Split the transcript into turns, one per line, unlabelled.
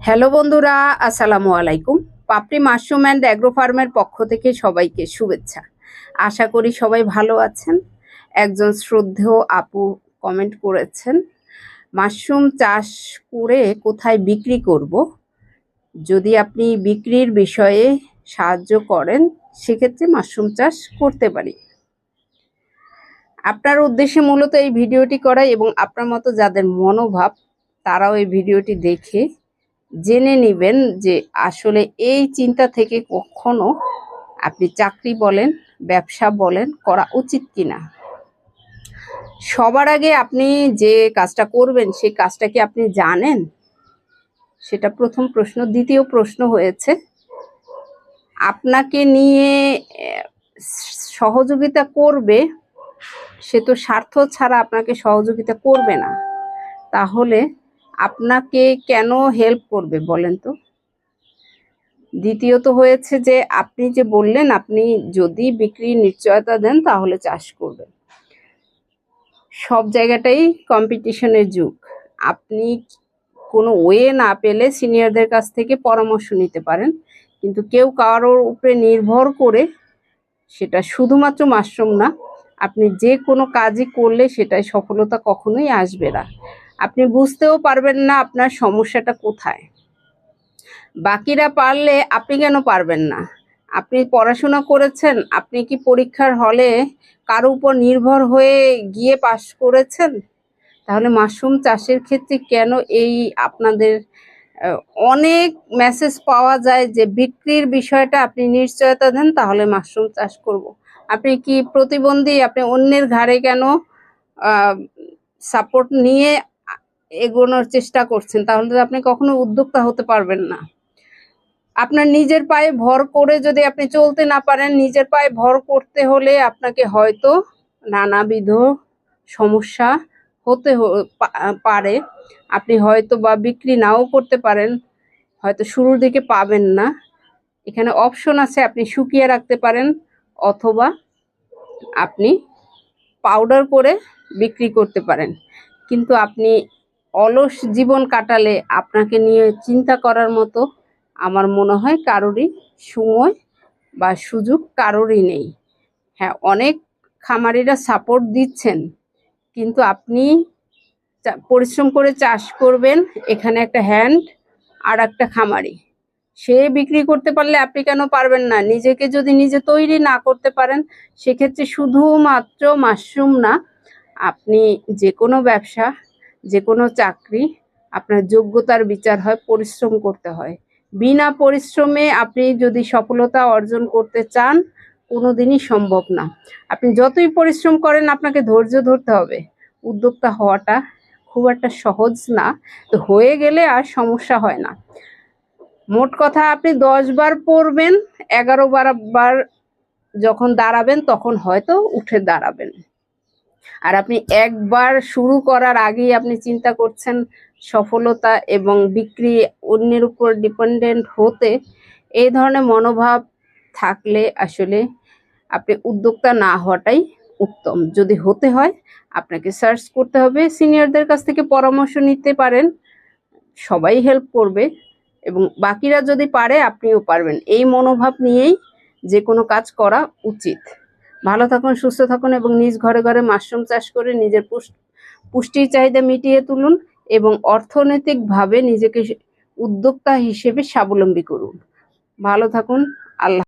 Hello বন্ধুরা, আসসালামু আলাইকুম। পাপড়ি মাশরুম অ্যান্ড অ্যাগ্রো ফার্মের পক্ষ থেকে সবাইকে শুভেচ্ছা। আশা করি সবাই ভালো আছেন। একজন শ্রদ্ধেয় আপু কমেন্ট করেছেন, মাশরুম চাষ করে কোথায় বিক্রি করব? যদি আপনি বিক্রির বিষয়ে সাহায্য করেন সেক্ষেত্রে মাশরুম চাষ করতে পারি। আপনার উদ্দেশ্যে মূলত এই ভিডিওটি করা এবং আপনার মতো যাদের মনোভাব তারাও এই ভিডিওটি দেখে জেনে নেবেন যে আসলে এই চিন্তা থেকে কখনো আপনি চাকরি বলেন, ব্যবসা বলেন করা উচিত কিনা। সবার আগে আপনি যে কাজটা করবেন সেই কাজটা কি আপনি জানেন? সেটা প্রথম প্রশ্ন। দ্বিতীয় প্রশ্ন হয়েছে, আপনাকে নিয়ে সহযোগিতা করবে, সে তো স্বার্থ ছাড়া আপনাকে সহযোগিতা করবে না, তাহলে আপনাকে কেন হেল্প করবে বলেন তো? দ্বিতীয়ত হয়েছে যে আপনি যে বললেন আপনি যদি বিক্রির নিশ্চয়তা দেন তাহলে চাষ করবেন। সব জায়গাটাই কম্পিটিশনের যুগ। আপনি কোনো ওয়ে না পেলে সিনিয়রদের কাছ থেকে পরামর্শ নিতে পারেন, কিন্তু কেউ কারোর উপরে নির্ভর করে, সেটা শুধুমাত্র মাশরুম না, আপনি যে কোনো কাজই করলে সেটাই সফলতা কখনোই আসবে না। আপনি বুঝতেও পারবেন না আপনার সমস্যাটা কোথায়। বাকিরা পারলে আপনি কেন পারবেন না? আপনি পড়াশোনা করেছেন, আপনি কি পরীক্ষার হলে কারো উপর নির্ভর হয়ে গিয়ে পাস করেছেন? তাহলে মাশরুম চাষের ক্ষেত্রে কেন এই আপনাদের অনেক মেসেজ পাওয়া যায় যে বিক্রির বিষয়টা আপনি নিশ্চয়তা দেন তাহলে মাশরুম চাষ করব। আপনি কি প্রতিবন্ধী? আপনি অন্যের ঘাড়ে কেন সাপোর্ট নিয়ে এগোনোর চেষ্টা করছেন? তাহলে তো আপনি কখনো উদ্যোক্তা হতে পারবেন না। আপনার নিজের পায়ে ভর করে যদি আপনি চলতে না পারেন, নিজের পায়ে ভর করতে হলে আপনাকে হয়তো নানাবিধ সমস্যা হতে পারে। আপনি হয়তো বা বিক্রি নাও করতে পারেন, হয়তো শুরুর দিকে পাবেন না। এখানে অপশন আছে, আপনি শুকিয়ে রাখতে পারেন অথবা আপনি পাউডার করে বিক্রি করতে পারেন। কিন্তু আপনি অলস জীবন কাটালে আপনাকে নিয়ে চিন্তা করার মতো আমার মনে হয় কারোরই সময় বা সুযোগ কারোরই নেই। হ্যাঁ, অনেক খামারিরা সাপোর্ট দিচ্ছেন, কিন্তু আপনি পরিশ্রম করে চাষ করবেন, এখানে একটা হ্যান্ড আর একটা খামারি, সে বিক্রি করতে পারলে আপনি কেন পারবেন না? নিজেকে যদি নিজে তৈরি না করতে পারেন সেক্ষেত্রে শুধুমাত্র মাশরুম না, আপনি যে কোনো ব্যবসা, যে কোনো চাকরি, আপনার যোগ্যতার বিচার হয়, পরিশ্রম করতে হয়। বিনা পরিশ্রমে আপনি যদি সফলতা অর্জন করতে চান কোনোদিনই সম্ভব না। আপনি যতই পরিশ্রম করেন আপনাকে ধৈর্য ধরতে হবে। উদ্যোক্তা হওয়াটা খুব একটা সহজ না, তো হয়ে গেলে আর সমস্যা হয় না। মোট কথা আপনি 10 বার পড়বেন, 11 বার যখন দাঁড়াবেন তখন হয়তো উঠে দাঁড়াবেন। আর আপনি একবার শুরু করার আগেই আপনি চিন্তা করছেন সফলতা এবং বিক্রি অন্যের উপর ডিপেন্ডেন্ট হতে, এই ধরনের মনোভাব থাকলে আসলে আপনি উদ্যোক্তা না হওয়াটাই উত্তম। যদি হতে হয় আপনাকে সার্চ করতে হবে, সিনিয়রদের কাছ থেকে পরামর্শ নিতে পারেন, সবাই হেল্প করবে এবং বাকিরা যদি পারে আপনিও পারবেন। এই মনোভাব নিয়েই যে কোনো কাজ করা উচিত। ভালো থাকুন, সুস্থ থাকুন এবং নিজ ঘরে ঘরে মাশরুম চাষ করে নিজের পুষ্টির চাহিদা মিটিয়ে তুলুন এবং অর্থনৈতিকভাবে নিজেকে উদ্যোক্তা হিসেবে স্বাবলম্বী করুন। ভালো থাকুন। আল্লাহ।